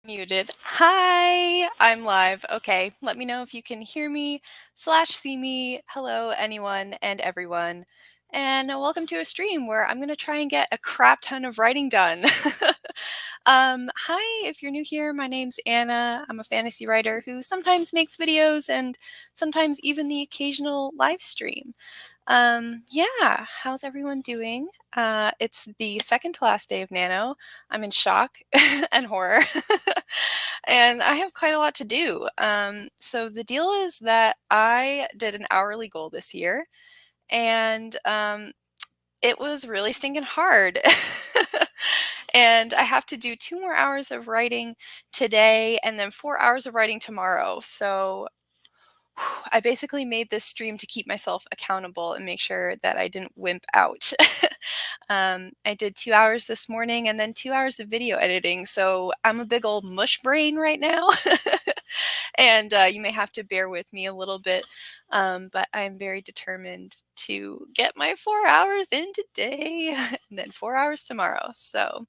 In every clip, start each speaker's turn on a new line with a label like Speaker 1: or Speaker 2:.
Speaker 1: Muted. Hi, I'm live. Okay, let me know if you can hear me slash see me. Hello, anyone and everyone. And welcome to a stream where I'm going to try and get a crap ton of writing done. Hi, if you're new here, my name's Anna. I'm a fantasy writer who sometimes makes videos and sometimes even the occasional live stream. Yeah, how's everyone doing? It's the second to last day of Nano. I'm in shock and horror. And I have quite a lot to do. So the deal is that I did an hourly goal this year, and it was really stinking hard. And I have to do 2 more hours of writing today and then 4 hours of writing tomorrow. So I basically made this stream to keep myself accountable and make sure that I didn't wimp out. I did 2 hours this morning and then 2 hours of video editing. So I'm a big old mush brain right now. And you may have to bear with me a little bit, but I'm very determined to get my 4 hours in today and then 4 hours tomorrow. So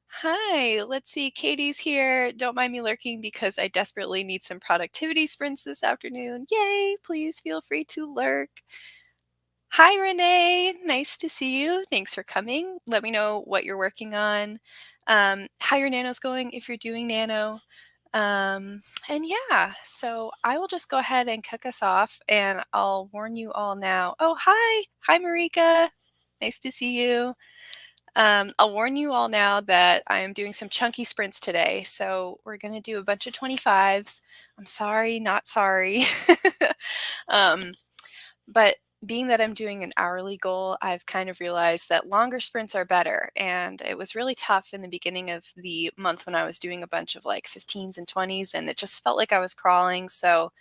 Speaker 1: hi, let's see. Katie's here. Don't mind me lurking because I desperately need some productivity sprints this afternoon. Yay, please feel free to lurk. Hi, Renee. Nice to see you. Thanks for coming. Let me know what you're working on, how your nano's going if you're doing nano. And yeah, so I will just go ahead and kick us off and I'll warn you all now. Oh, hi. Hi, Marika. Nice to see you. I'll warn you all now that I am doing some chunky sprints today. So we're going to do a bunch of 25s. I'm sorry, not sorry. um, but being that I'm doing an hourly goal, I've kind of realized that longer sprints are better. And it was really tough in the beginning of the month when I was doing a bunch of like 15s and 20s, and it just felt like I was crawling. So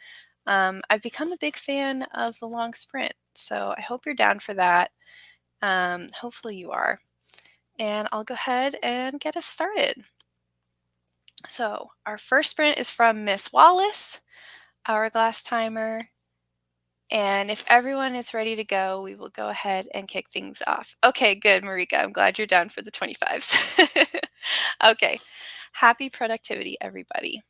Speaker 1: I've become a big fan of the long sprint. So I hope you're down for that. Hopefully you are. And I'll go ahead and get us started. So our first sprint is from Miss Wallace, Hourglass Timer. And if everyone is ready to go, we will go ahead and kick things off. Okay, good, Marika. I'm glad you're down for the 25s. Okay, happy productivity, everybody.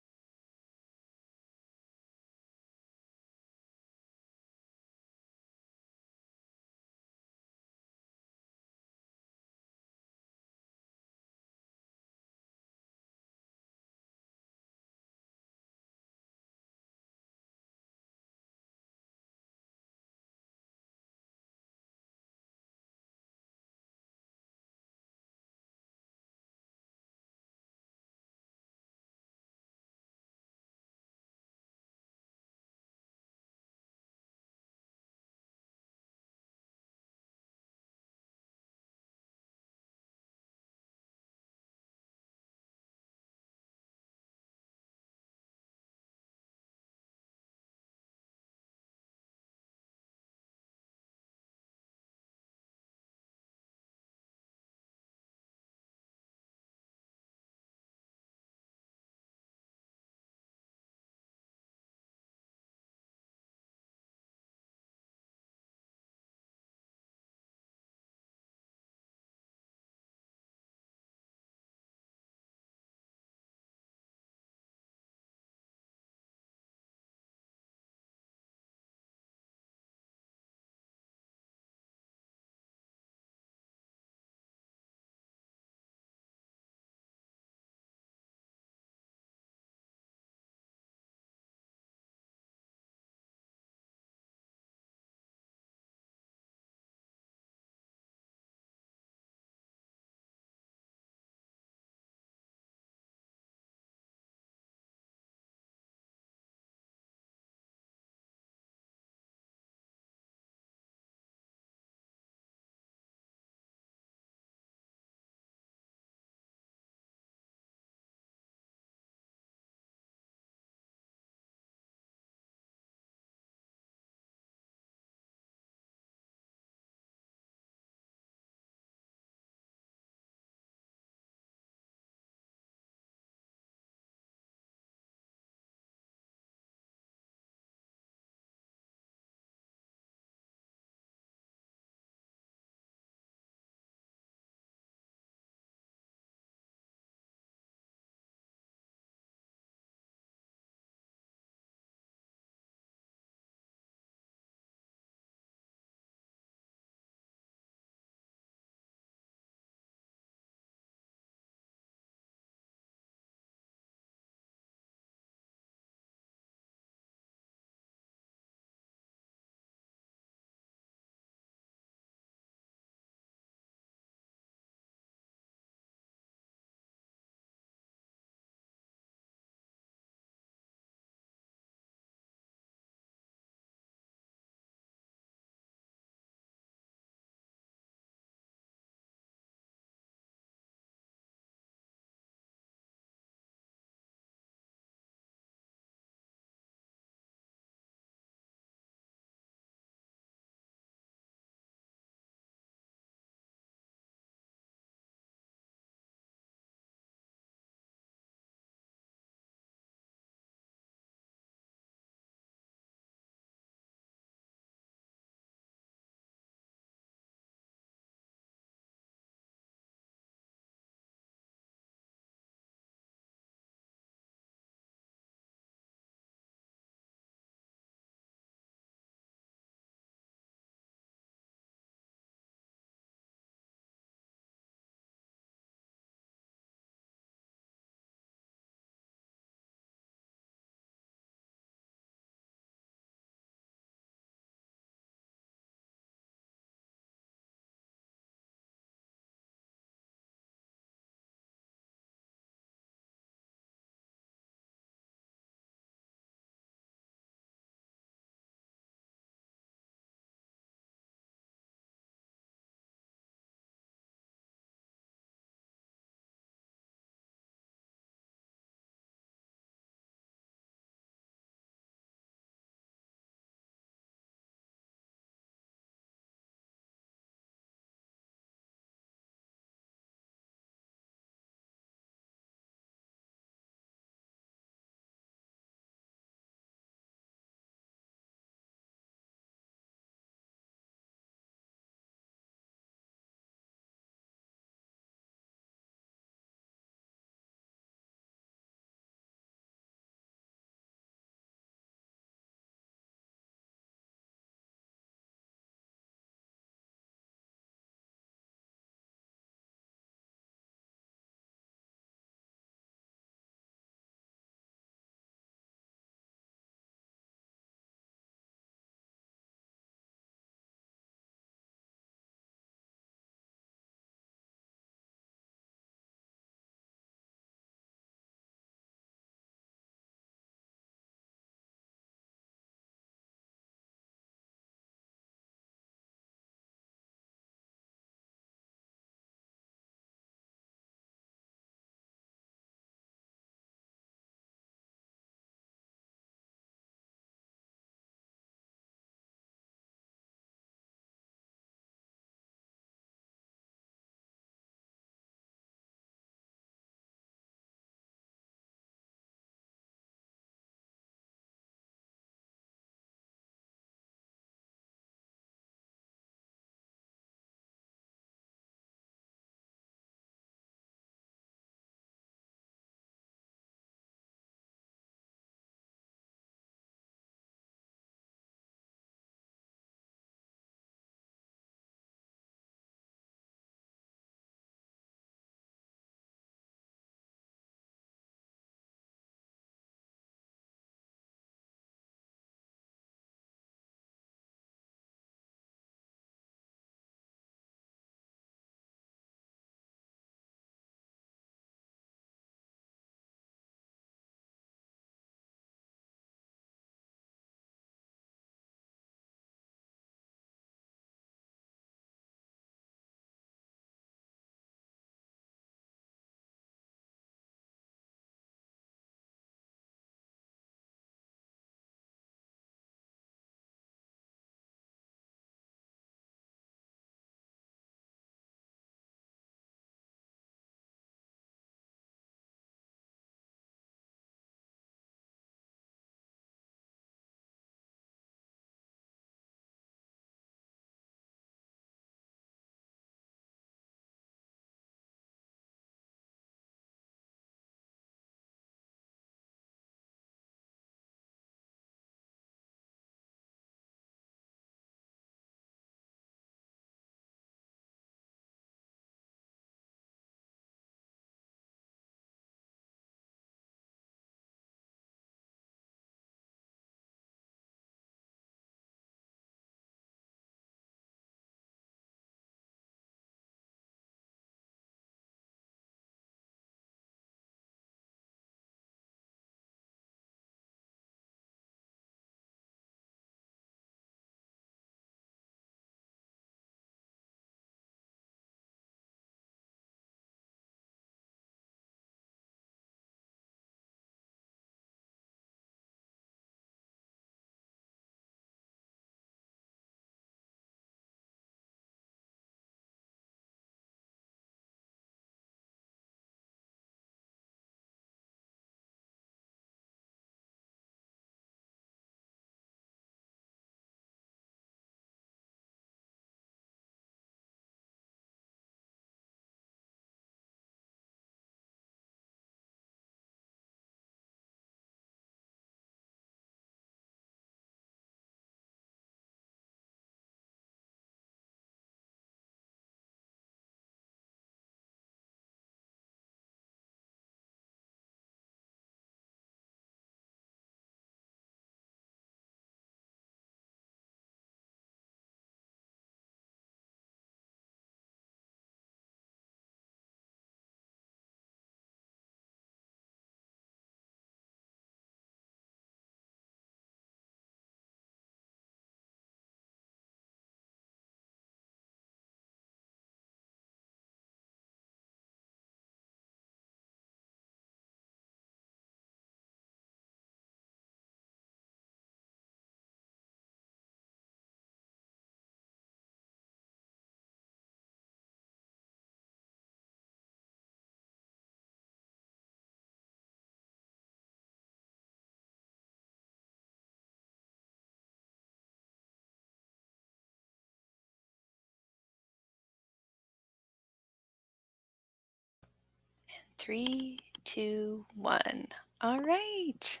Speaker 1: 3, 2, 1. All right.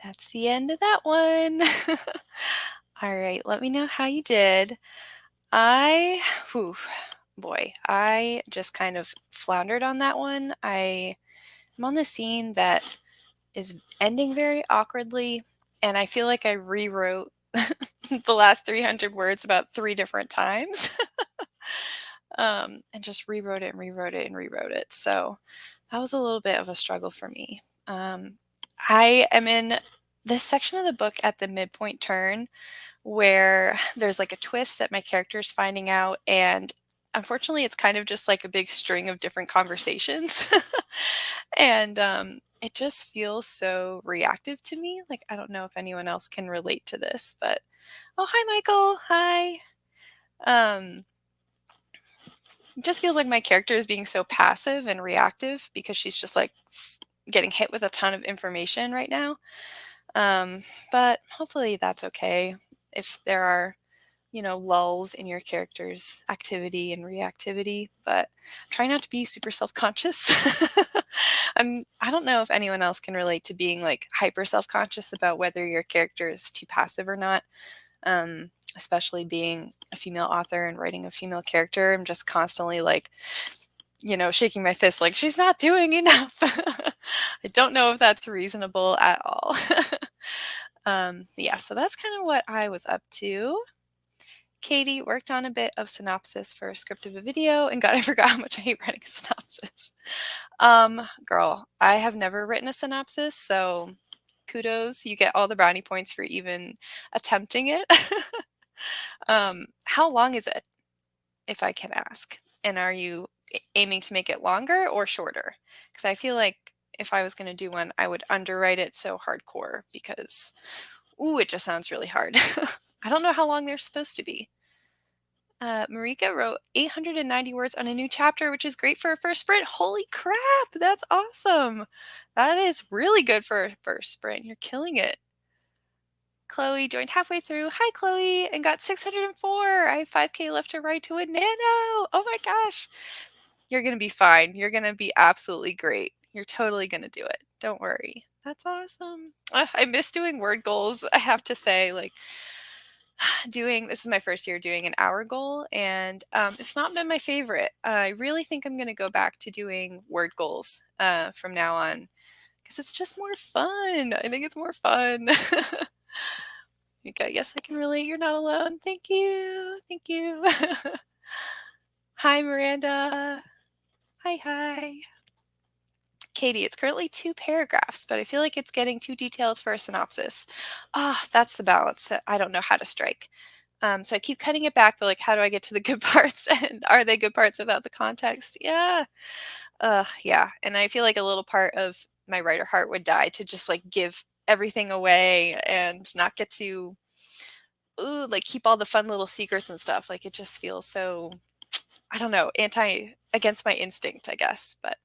Speaker 1: That's the end of that one. All right, let me know how you did. Whew, boy, I just kind of floundered on that one. I'm on the scene that is ending very awkwardly, and I feel like I rewrote the last 300 words about 3 different times. And just rewrote it and rewrote it and rewrote it. So that was a little bit of a struggle for me. I am in this section of the book at the midpoint turn where there's like a twist that my character is finding out, and unfortunately it's kind of just like a big string of different conversations. And it just feels so reactive to me. Like, I don't know if anyone else can relate to this, but oh, hi Michael. Hi. It just feels like my character is being so passive and reactive because she's just like getting hit with a ton of information right now. But hopefully that's okay if there are, lulls in your character's activity and reactivity, but try not to be super self-conscious. I don't know if anyone else can relate to being like hyper self-conscious about whether your character is too passive or not. Especially being a female author and writing a female character, I'm just constantly like, shaking my fist like, she's not doing enough. I don't know if that's reasonable at all. Yeah, so that's kind of what I was up to. Katie worked on a bit of synopsis for a script of a video, and God, I forgot how much I hate writing a synopsis. Girl, I have never written a synopsis, so kudos. You get all the brownie points for even attempting it. How long is it, if I can ask? And are you aiming to make it longer or shorter? Because I feel like if I was going to do one, I would underwrite it so hardcore because, ooh, it just sounds really hard. I don't know how long they're supposed to be. Marika wrote 890 words on a new chapter, which is great for a first sprint. Holy crap, that's awesome. That is really good for a first sprint. You're killing it. Chloe joined halfway through. Hi, Chloe, and got 604. I have 5K left to write to a nano. Oh my gosh. You're going to be fine. You're going to be absolutely great. You're totally going to do it. Don't worry. That's awesome. I miss doing word goals. I have to say, like, this is my first year doing an hour goal, and it's not been my favorite. I really think I'm going to go back to doing word goals from now on because it's just more fun. I think it's more fun. Okay, yes, I can relate. You're not alone. Thank you. Thank you. Hi, Miranda. Hi. Katie, it's currently 2 paragraphs, but I feel like it's getting too detailed for a synopsis. That's the balance that I don't know how to strike. So I keep cutting it back, but like, how do I get to the good parts? And are they good parts without the context? Yeah. Yeah. And I feel like a little part of my writer heart would die to just like give everything away and not get to like keep all the fun little secrets and stuff. Like, it just feels so, I don't know, against my instinct, I guess. But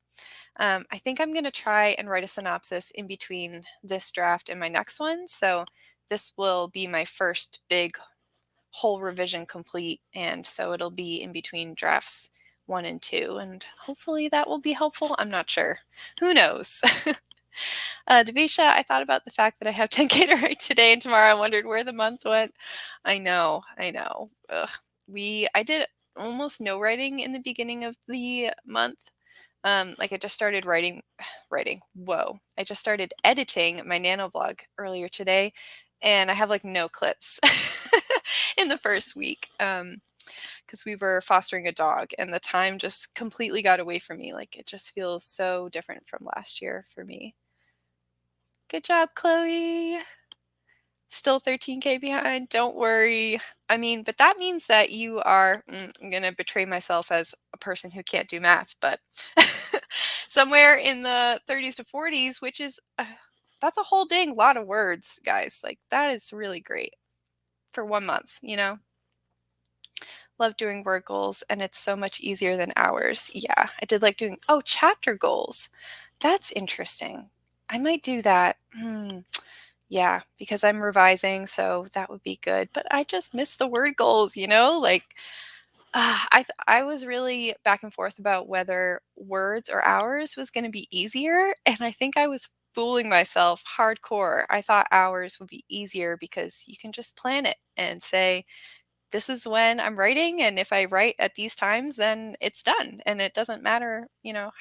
Speaker 1: I think I'm going to try and write a synopsis in between this draft and my next one. So this will be my first big whole revision complete. And so it'll be in between drafts 1 and 2. And hopefully that will be helpful. I'm not sure. Who knows? Devisha, I thought about the fact that I have 10K to write today and tomorrow. I wondered where the month went. I know. Ugh. I did almost no writing in the beginning of the month. Like, I just started writing. Whoa. I just started editing my nano vlog earlier today, and I have like no clips in the first week. Because we were fostering a dog and the time just completely got away from me. Like, it just feels so different from last year for me. Good job, Chloe. Still 13K behind. Don't worry. I mean, but that means that you are, I'm going to betray myself as a person who can't do math, but somewhere in the 30s to 40s, which is, that's a whole dang lot of words, guys. Like, that is really great for 1 month, Love doing word goals, and it's so much easier than hours. Yeah, I did like doing, chapter goals. That's interesting. I might do that. Yeah, because I'm revising, so that would be good. But I just miss the word goals, like I was really back and forth about whether words or hours was gonna be easier, and I think I was fooling myself hardcore. I thought hours would be easier because you can just plan it and say, "This is when I'm writing, and if I write at these times, then it's done, and it doesn't matter,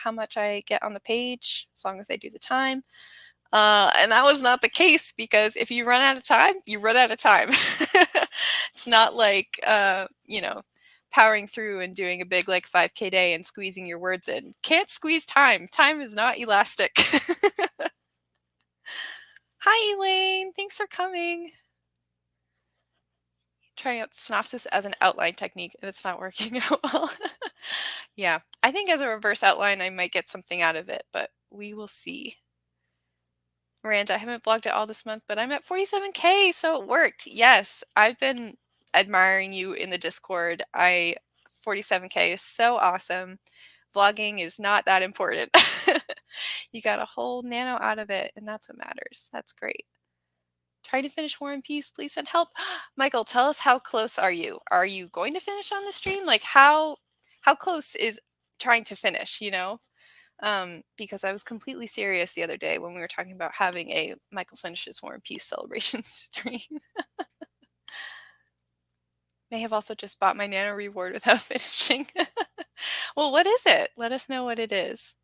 Speaker 1: how much I get on the page as long as I do the time." And that was not the case because if you run out of time, you run out of time. It's not like, powering through and doing a big like 5K day and squeezing your words in. Can't squeeze time. Time is not elastic. Hi, Elaine. Thanks for coming. Trying out synopsis as an outline technique, and it's not working out well. Yeah, I think as a reverse outline, I might get something out of it, but we will see. Miranda, I haven't vlogged at all this month, but I'm at 47K, so it worked. Yes, I've been admiring you in the Discord. 47K is so awesome. Vlogging is not that important. You got a whole nano out of it, and that's what matters. That's great. Trying to finish War and Peace, please send help. Michael, tell us how close are you? Are you going to finish on the stream? Like how close is trying to finish, because I was completely serious the other day when we were talking about having a Michael Finishes War and Peace celebration stream. May have also just bought my nano reward without finishing. Well, what is it? Let us know what it is.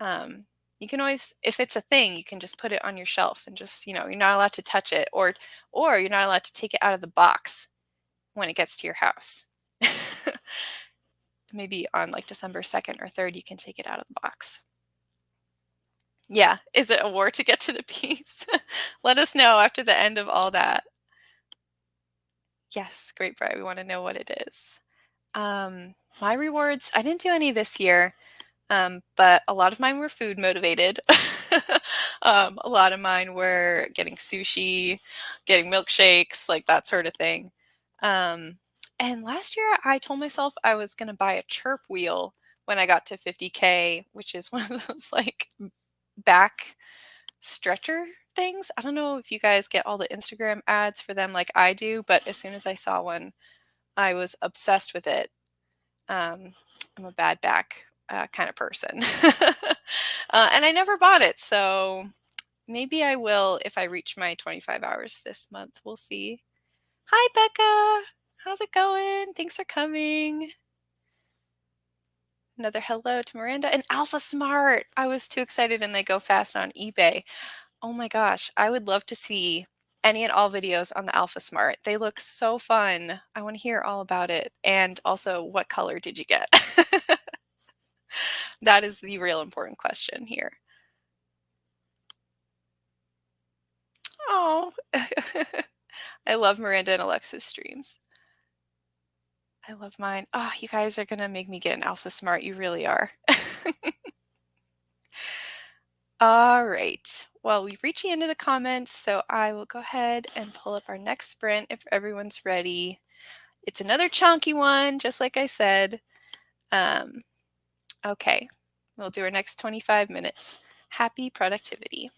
Speaker 1: You can always, if it's a thing, you can just put it on your shelf and just, you're not allowed to touch it, or you're not allowed to take it out of the box when it gets to your house. Maybe on like December 2nd or 3rd, you can take it out of the box. Yeah. Is it a war to get to the piece? Let us know after the end of all that. Yes, great, Brian. We want to know what it is. My rewards, I didn't do any this year, but a lot of mine were food motivated. A lot of mine were getting sushi, getting milkshakes, like that sort of thing. And last year I told myself I was going to buy a chirp wheel when I got to 50K, which is one of those like back stretcher things. I don't know if you guys get all the Instagram ads for them like I do, but as soon as I saw one, I was obsessed with it. I'm a bad back kind of person. And I never bought it, so maybe I will if I reach my 25 hours this month. We'll see. Hi, Becca. How's it going? Thanks for coming. Another hello to Miranda and Alpha Smart. I was too excited and they go fast on eBay. Oh my gosh, I would love to see any and all videos on the Alpha Smart. They look so fun. I want to hear all about it. And also, what color did you get? That is the real important question here. Oh, I love Miranda and Alexa's streams. I love mine. Oh, you guys are going to make me get an Alpha Smart. You really are. All right. Well, we've reached the end of the comments, so I will go ahead and pull up our next sprint if everyone's ready. It's another chonky one, just like I said. Okay, we'll do our next 25 minutes. Happy productivity.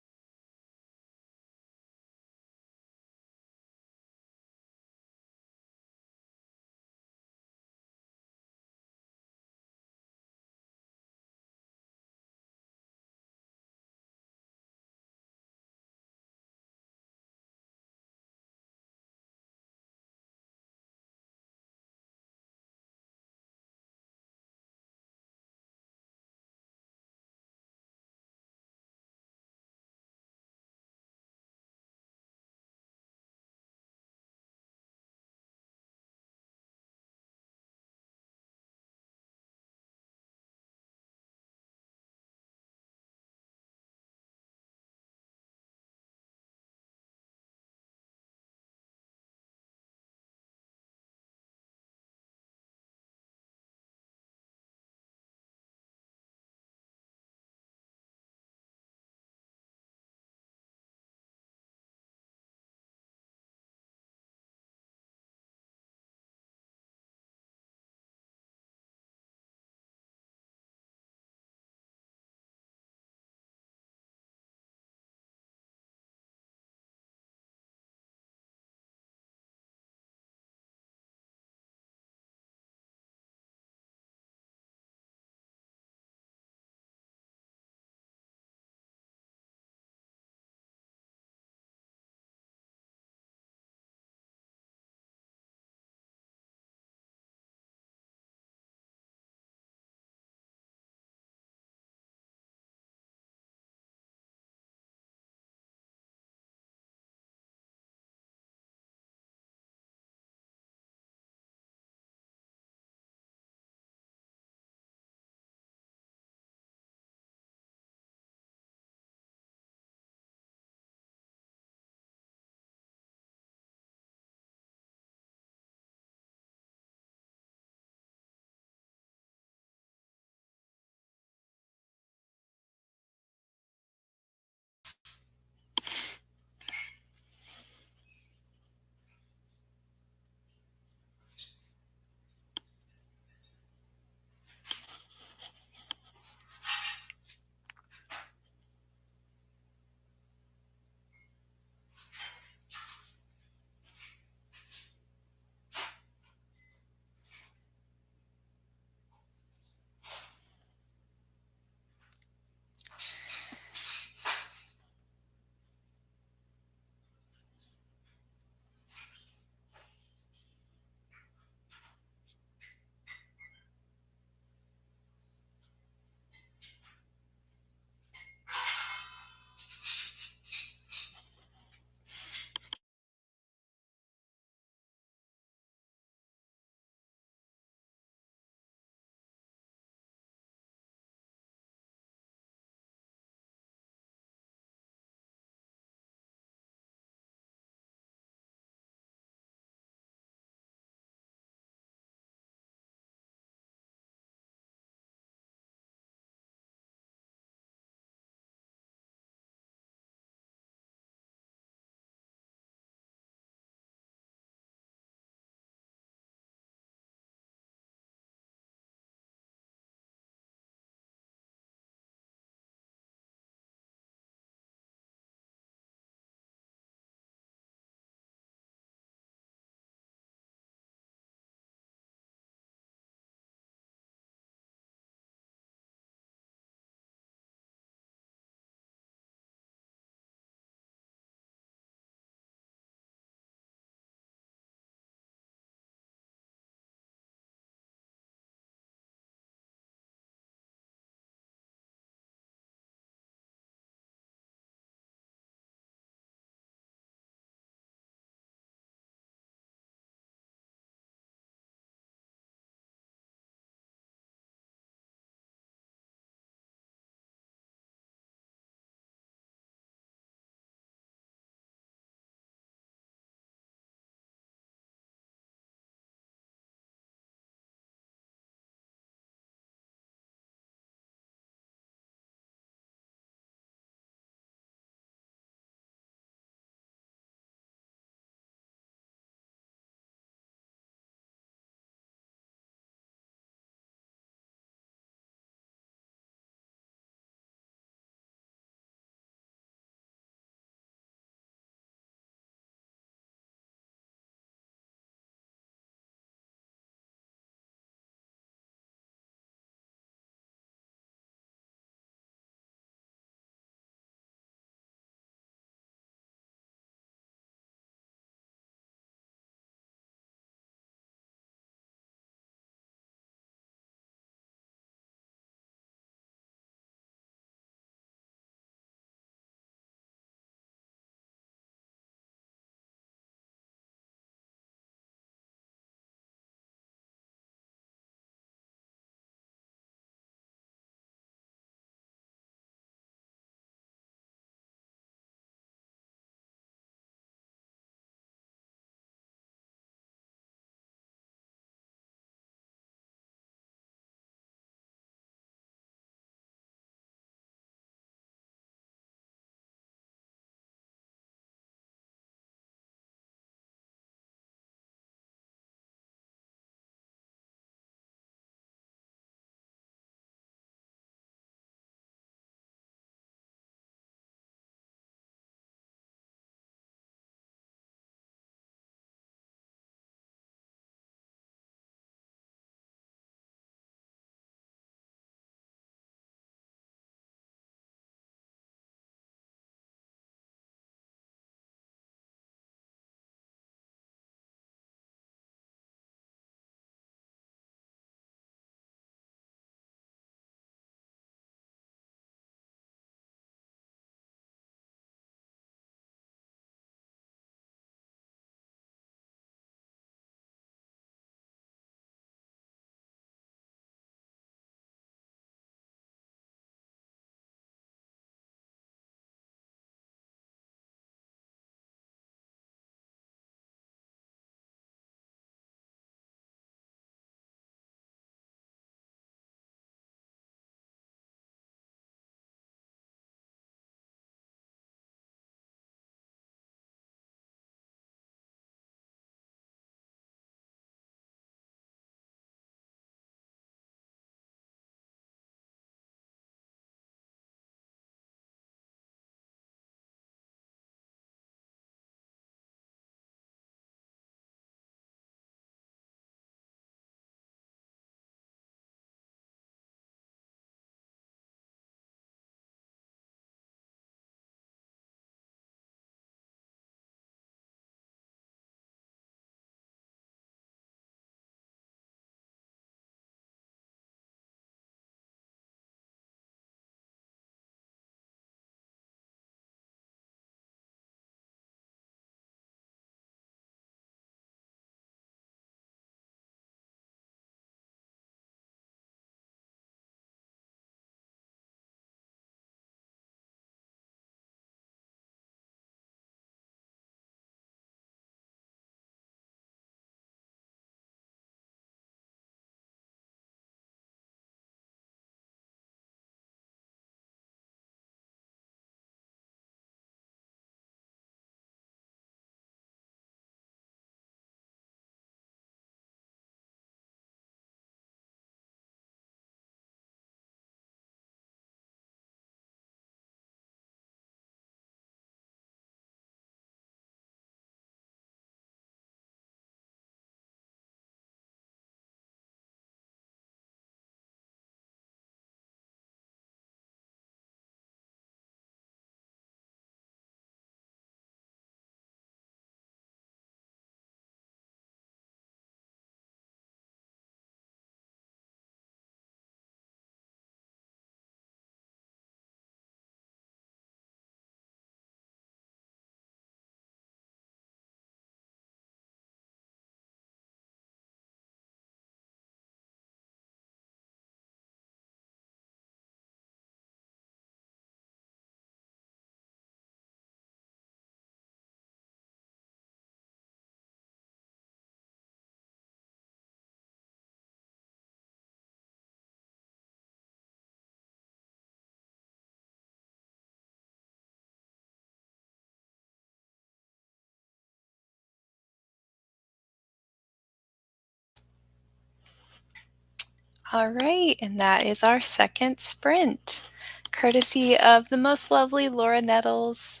Speaker 1: All right, and that is our second sprint, courtesy of the most lovely Laura Nettles.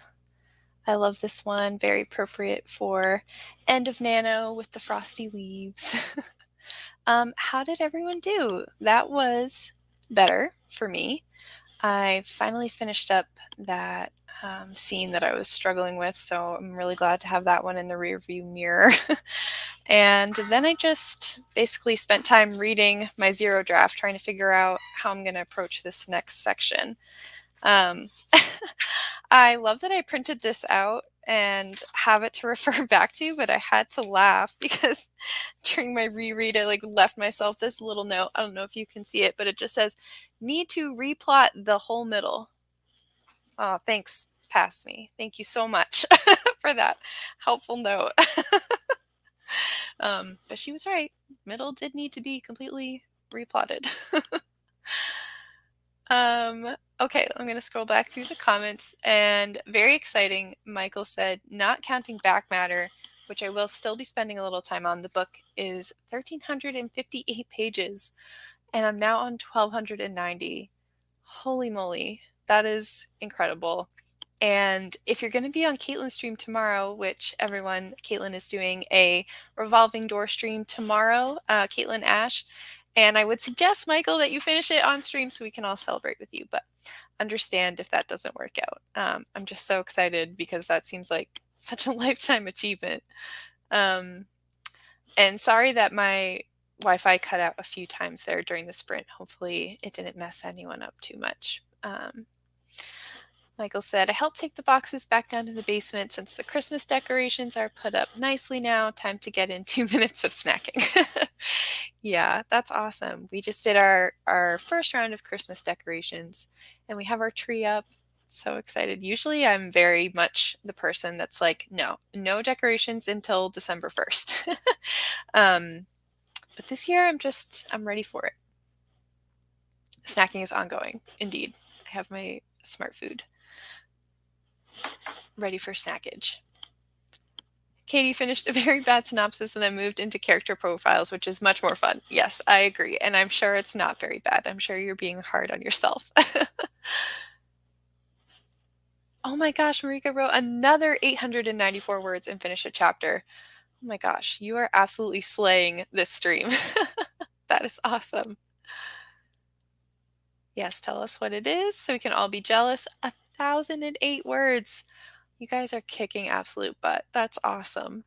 Speaker 1: I love this one, very appropriate for end of Nano with the frosty leaves. How did everyone do? That was better for me. I finally finished up that scene that I was struggling with, so I'm really glad to have that one in the rearview mirror. And then I just basically spent time reading my zero draft, trying to figure out how I'm going to approach this next section. Um, I love that I printed this out and have it to refer back to, but I had to laugh because during my reread, I left myself this little note. I don't know if you can see it, but it just says, need to replot the whole middle. Oh, thanks, pass me. Thank you so much for that helpful note. But she was right. Middle did need to be completely replotted. Okay, I'm going to scroll back through the comments, and very exciting, Michael said, not counting back matter, which I will still be spending a little time on. The book is 1,358 pages, and I'm now on 1,290. Holy moly, that is incredible. And if you're going to be on Caitlin's stream tomorrow, which everyone, Caitlin is doing a revolving door stream tomorrow, Caitlin Ash, and I would suggest, Michael, that you finish it on stream so we can all celebrate with you, but understand if that doesn't work out. I'm just so excited because that seems like such a lifetime achievement. And sorry that my Wi-Fi cut out a few times there during the sprint. Hopefully it didn't mess anyone up too much. Michael said, I helped take the boxes back down to the basement since the Christmas decorations are put up nicely now. Time to get in 2 minutes of snacking. Yeah, that's awesome. We just did our first round of Christmas decorations and we have our tree up. So excited. Usually I'm very much the person that's like, no decorations until December 1st. But this year I'm ready for it. Snacking is ongoing. Indeed. I have my smart food ready for snackage. Katie finished a very bad synopsis and then moved into character profiles, which is much more fun. Yes, I agree. And I'm sure it's not very bad. I'm sure you're being hard on yourself. Oh my gosh, Marika wrote another 894 words and finished a chapter. Oh my gosh, you are absolutely slaying this stream. That is awesome. Yes, tell us what it is so we can all be jealous. 1,008 words. You guys are kicking absolute butt. That's awesome.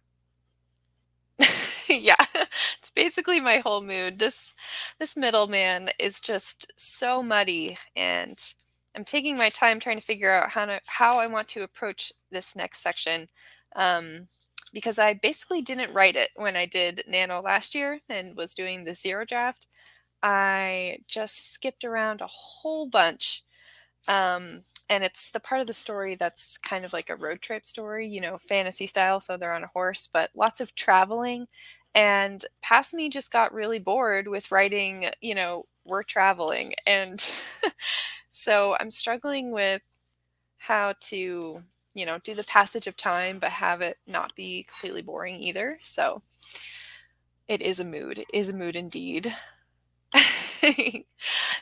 Speaker 1: Yeah, it's basically my whole mood. This middleman is just so muddy, and I'm taking my time trying to figure out how I want to approach this next section, because I basically didn't write it when I did Nano last year and was doing the zero draft. I just skipped around a whole bunch. And it's the part of the story that's kind of like a road trip story, fantasy style. So they're on a horse, but lots of traveling. And past me just got really bored with writing, we're traveling. And so I'm struggling with how to, do the passage of time, but have it not be completely boring either. So it is a mood indeed.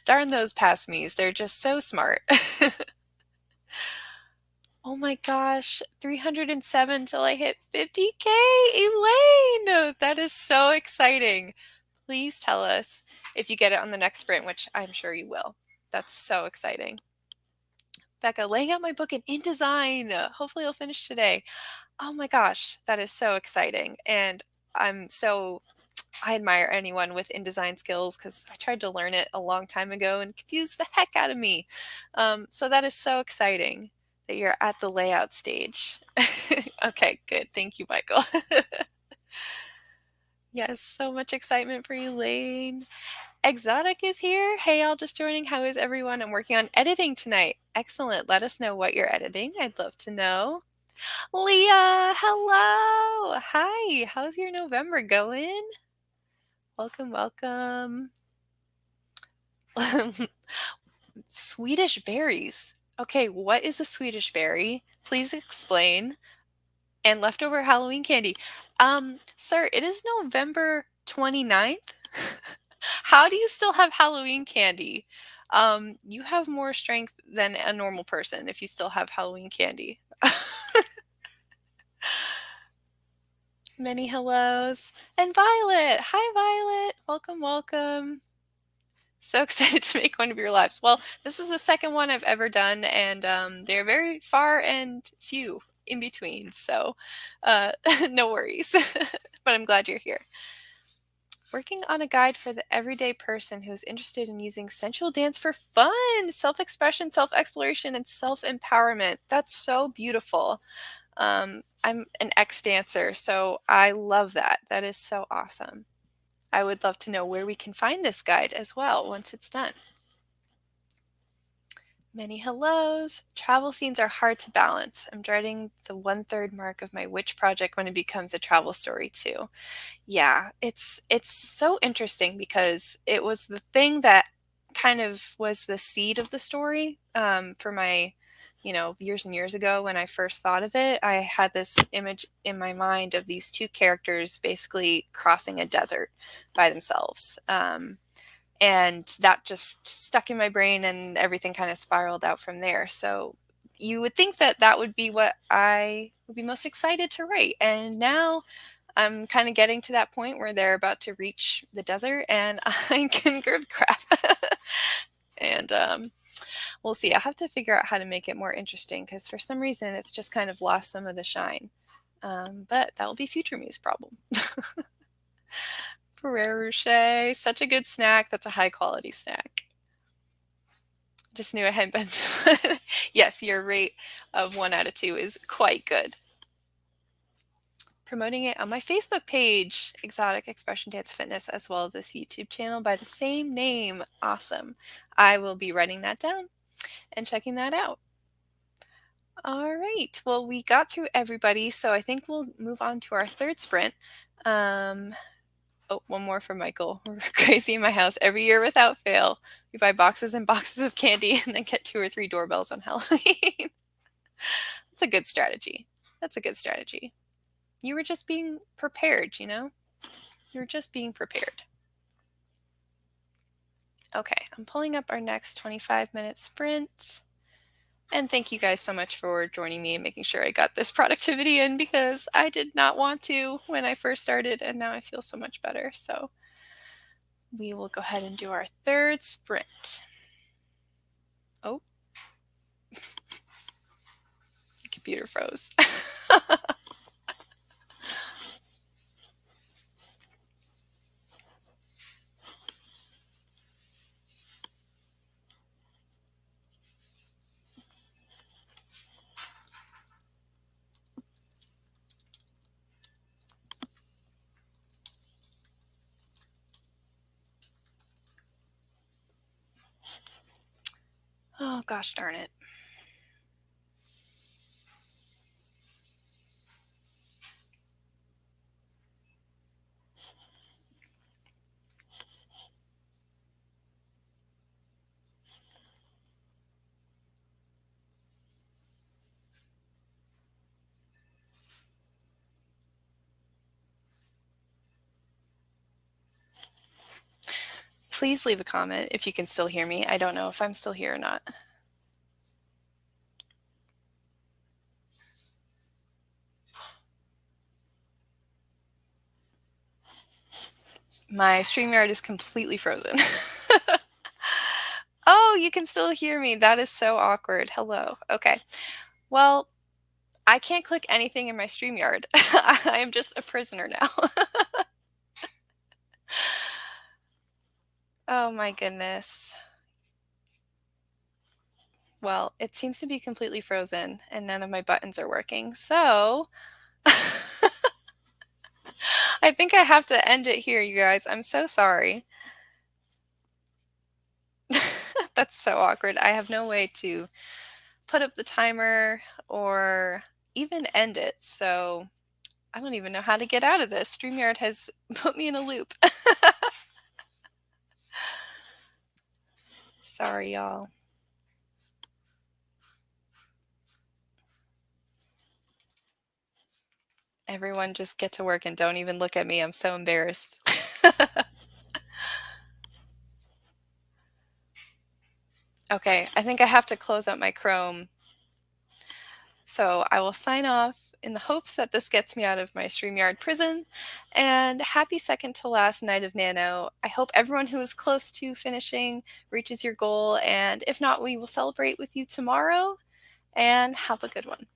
Speaker 1: Darn those past me's. They're just so smart. Oh my gosh, 307 till I hit 50K, Elaine! That is so exciting. Please tell us if you get it on the next sprint, which I'm sure you will. That's so exciting. Becca, laying out my book in InDesign. Hopefully I'll finish today. Oh my gosh, that is so exciting. And I admire anyone with InDesign skills because I tried to learn it a long time ago and confused the heck out of me. So that is so exciting that you're at the layout stage. Okay, good. Thank you, Michael. Yes, so much excitement for Elaine. Exotic is here. Hey, all just joining. How is everyone? I'm working on editing tonight. Excellent. Let us know what you're editing. I'd love to know. Leah, hello. Hi. How's your November going? Welcome, welcome. Swedish berries. Okay, what is a Swedish berry? Please explain. And leftover Halloween candy. Sir, it is November 29th. How do you still have Halloween candy? You have more strength than a normal person if you still have Halloween candy. Many hellos. And Violet. Hi, Violet. Welcome, welcome. So excited to make one of your lives. Well, this is the second one I've ever done, and they're very far and few in between. So no worries. But I'm glad you're here. Working on a guide for the everyday person who is interested in using sensual dance for fun, self-expression, self-exploration, and self-empowerment. That's so beautiful. I'm an ex-dancer, so I love that. That is so awesome. I would love to know where we can find this guide as well once it's done. Many hellos. Travel scenes are hard to balance. I'm dreading the 1/3 mark of my witch project when it becomes a travel story too. Yeah, it's so interesting because it was the thing that kind of was the seed of the story, for my, years and years ago when I first thought of it. I had this image in my mind of these two characters basically crossing a desert by themselves. And that just stuck in my brain and everything kind of spiraled out from there. So you would think that that would be what I would be most excited to write. And now I'm kind of getting to that point where they're about to reach the desert and I can grab crap. And we'll see. I'll have to figure out how to make it more interesting because for some reason it's just kind of lost some of the shine. But that will be future me's problem. Ferrero Rocher, such a good snack. That's a high quality snack. Just knew I hadn't been. Yes, your rate of 1 out of 2 is quite good. Promoting it on my Facebook page, Exotic Expression Dance Fitness, as well as this YouTube channel by the same name. Awesome. I will be writing that down and checking that out. All right. Well, we got through everybody, so I think we'll move on to our third sprint. Oh, one more from Michael. We're crazy in my house every year without fail. We buy boxes and boxes of candy and then get 2 or 3 doorbells on Halloween. That's a good strategy. That's a good strategy. You were just being prepared, you know? You were just being prepared. Okay, I'm pulling up our next 25-minute sprint. And thank you guys so much for joining me and making sure I got this productivity in because I did not want to when I first started, and now I feel so much better. So we will go ahead and do our third sprint. Oh, computer froze. Oh, gosh darn it. Please leave a comment if you can still hear me. I don't know if I'm still here or not. My StreamYard is completely frozen. Oh, you can still hear me. That is so awkward. Hello. Okay. Well, I can't click anything in my StreamYard. I am just a prisoner now. Oh my goodness. Well, it seems to be completely frozen and none of my buttons are working. So I think I have to end it here, you guys. I'm so sorry. That's so awkward. I have no way to put up the timer or even end it. So I don't even know how to get out of this. StreamYard has put me in a loop. Sorry, y'all. Everyone just get to work and don't even look at me. I'm so embarrassed. Okay, I think I have to close out my Chrome. So I will sign off in the hopes that this gets me out of my StreamYard prison. And happy second to last night of Nano. I hope everyone who is close to finishing reaches your goal. And if not, we will celebrate with you tomorrow. And have a good one.